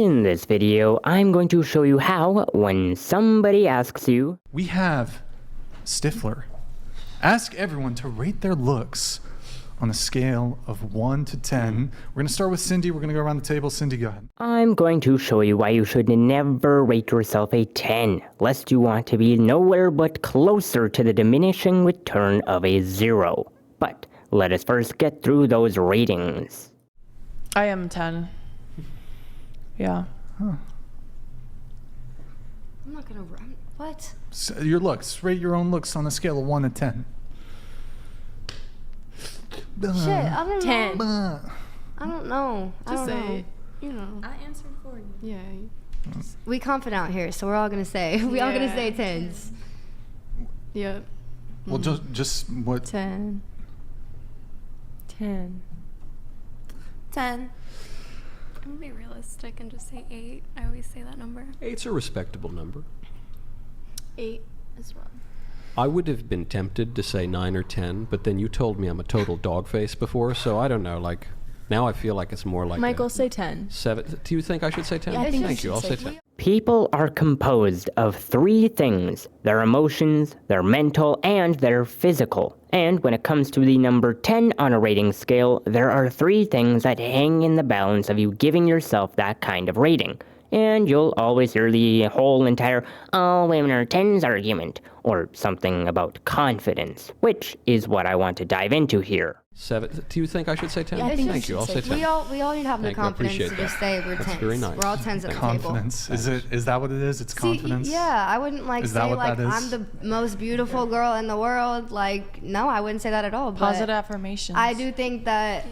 In this video, I'm going to show you how, when somebody asks you, we have Stifler. Ask everyone to rate their looks on a scale of 1 to 10. We're going to start with Cindy. We're going to go around the table. Cindy, go ahead. I'm going to show you why you should never rate yourself a 10, lest you want to be nowhere but closer to the diminishing return of a 0. But let us first get through those ratings. I am 10. Yeah. Huh. I'm not gonna run. What? So your looks. Rate your own looks on a scale of 1 to 10. Shit, I don't 10. know. I don't know. Just say know. it. You know. I answered for you. Yeah. We confident out here, so we're all gonna say. We all gonna say 10s. Yep. Well, just what? 10. 10. 10. I'm gonna be realistic and just say 8. I always say that number. 8's a respectable number. 8 as well. I would have been tempted to say 9 or 10, but then you told me I'm a total dog face before, so I don't know, like, now I feel like it's more like Michael, say 10. 7. Do you think I should say 10? Yeah, I think Thank you you, I'll should say say 10. People are composed of 3 things: their emotions, their mental, and their physical. And when it comes to the number 10 on a rating scale, there are 3 things that hang in the balance of you giving yourself that kind of rating. And you'll always hear the whole entire all women are 10s argument, or something about confidence, which is what I want to dive into here. 7. Do you think I should say 10? Yeah, I think you Thank should you, I'll say say 10. 10. We all need to have the Thank you, I confidence appreciate to just that. say we're That's 10s. very nice. We're all 10s at the table. Confidence. Is that what it is? It's confidence? See, yeah, I wouldn't Is that say what that I'm is? the most beautiful girl in the world. Like, no, I wouldn't say that at all. But Positive affirmations. I do think that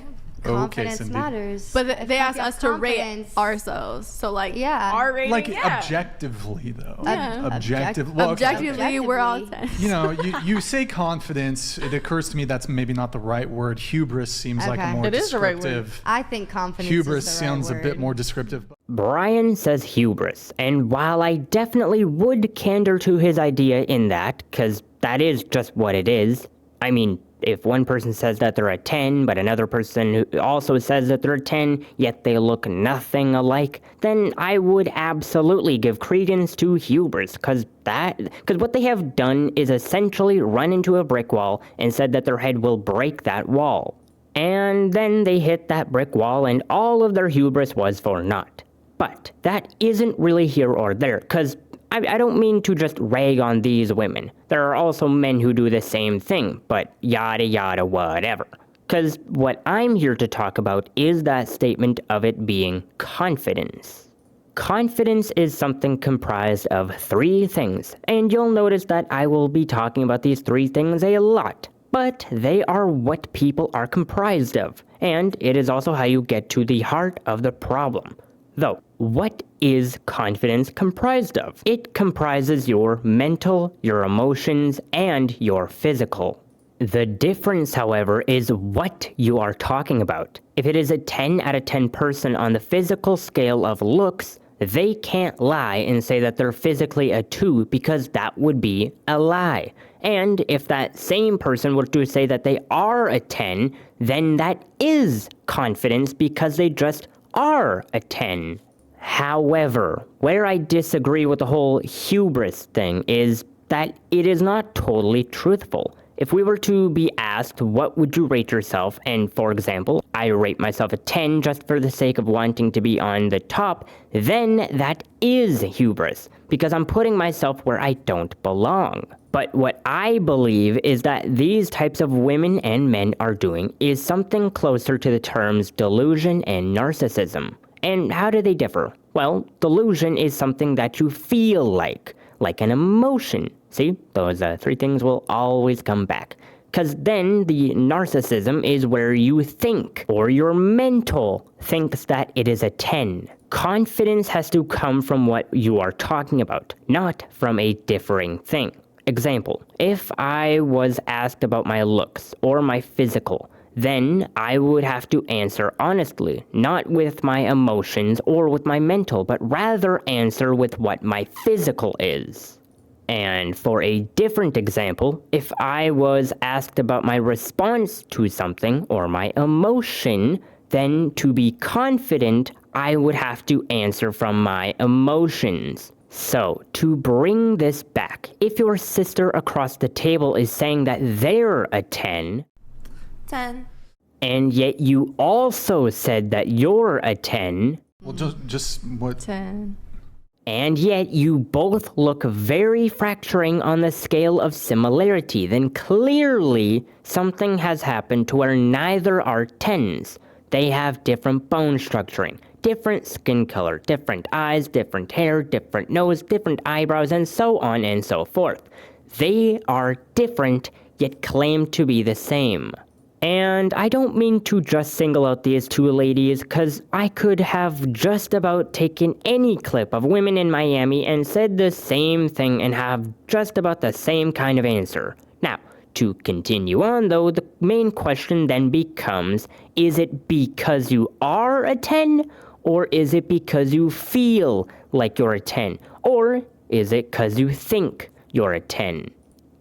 confidence Cindy. matters. But If they you asked have us to rate confidence- ourselves. So, like, Yeah. our rating, Like yeah. objectively, though. Yeah. Objective. Well, okay. Objectively, we're all 10. You know, you say confidence. It occurs to me that's maybe not the right word. Hubris seems like a Okay. more It is the right word. descriptive. I think confidence Hubris is the right sounds a bit word. more descriptive. Brian says hubris, and while I definitely would candor to his idea in that, because that is just what it is, I mean, if one person says that they're a 10, but another person who also says that they're a 10, yet they look nothing alike, then I would absolutely give credence to hubris, because what they have done is essentially run into a brick wall and said that their head will break that wall. And then they hit that brick wall and all of their hubris was for naught. But that isn't really here or there, because I don't mean to just rag on these women. There are also men who do the same thing, but yada yada whatever. Because what I'm here to talk about is that statement of it being confidence. Confidence is something comprised of 3 things, and you'll notice that I will be talking about these 3 things a lot. But they are what people are comprised of, and it is also how you get to the heart of the problem. Though, what is confidence comprised of? It comprises your mental, your emotions, and your physical. The difference, however, is what you are talking about. If it is a 10 out of 10 person on the physical scale of looks, they can't lie and say that they're physically a 2 because that would be a lie. And if that same person were to say that they are a 10, then that is confidence because they just are a 10. However, where I disagree with the whole hubris thing is that it is not totally truthful. If we were to be asked, what would you rate yourself? And for example, I rate myself a 10 just for the sake of wanting to be on the top, then that is hubris, because I'm putting myself where I don't belong. But what I believe is that these types of women and men are doing is something closer to the terms delusion and narcissism. And how do they differ? Well, delusion is something that you feel like an emotion. See, those 3 things will always come back. Because then the narcissism is where you think, or your mental thinks that it is a 10. Confidence has to come from what you are talking about, not from a differing thing. Example, if I was asked about my looks or my physical, then I would have to answer honestly, not with my emotions or with my mental, but rather answer with what my physical is. And for a different example, if I was asked about my response to something or my emotion, then to be confident, I would have to answer from my emotions. So, to bring this back, if your sister across the table is saying that they're a 10, 10. and yet you also said that you're a 10, Well, just what? 10. and yet you both look very fracturing on the scale of similarity, then clearly something has happened to where neither are 10s. They have different bone structuring, different skin color, different eyes, different hair, different nose, different eyebrows, and so on and so forth. They are different, yet claim to be the same. And I don't mean to just single out these two ladies, cause I could have just about taken any clip of women in Miami and said the same thing and have just about the same kind of answer. Now, to continue on though, the main question then becomes, is it because you are a 10? Or is it because you feel like you're a 10? Or is it because you think you're a 10?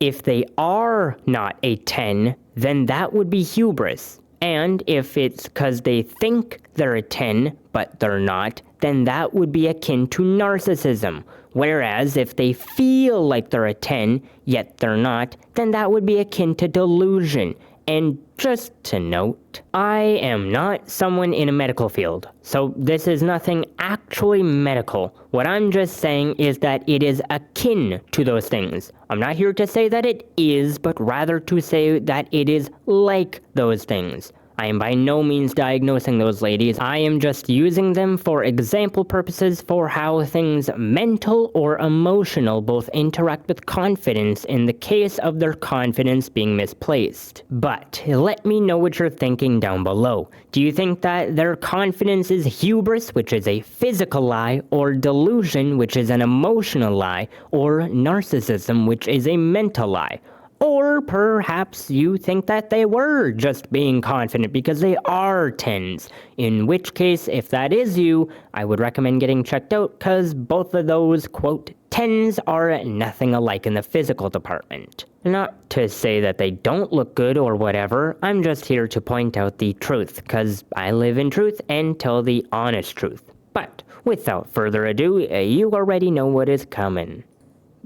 If they are not a 10, then that would be hubris. And if it's because they think they're a 10, but they're not, then that would be akin to narcissism. Whereas if they feel like they're a 10, yet they're not, then that would be akin to delusion. And just to note, I am not someone in a medical field, so this is nothing actually medical. What I'm just saying is that it is akin to those things. I'm not here to say that it is, but rather to say that it is like those things. I am by no means diagnosing those ladies. I am just using them for example purposes for how things mental or emotional both interact with confidence in the case of their confidence being misplaced. But let me know what you're thinking down below. Do you think that their confidence is hubris, which is a physical lie, or delusion, which is an emotional lie, or narcissism, which is a mental lie? Or perhaps you think that they were just being confident because they are 10s. In which case, if that is you, I would recommend getting checked out because both of those, quote, 10s are nothing alike in the physical department. Not to say that they don't look good or whatever, I'm just here to point out the truth because I live in truth and tell the honest truth. But without further ado, you already know what is coming.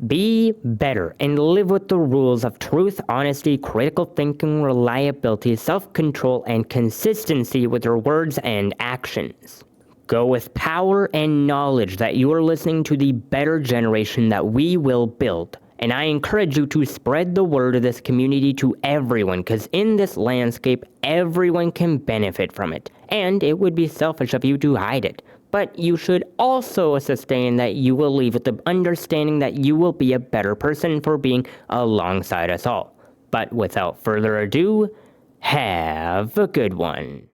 Be better and live with the rules of truth, honesty, critical thinking, reliability, self-control, and consistency with your words and actions. Go with power and knowledge that you are listening to the better generation that we will build. And I encourage you to spread the word of this community to everyone, because in this landscape, everyone can benefit from it. And it would be selfish of you to hide it. But you should also sustain that you will leave with the understanding that you will be a better person for being alongside us all. But without further ado, have a good one.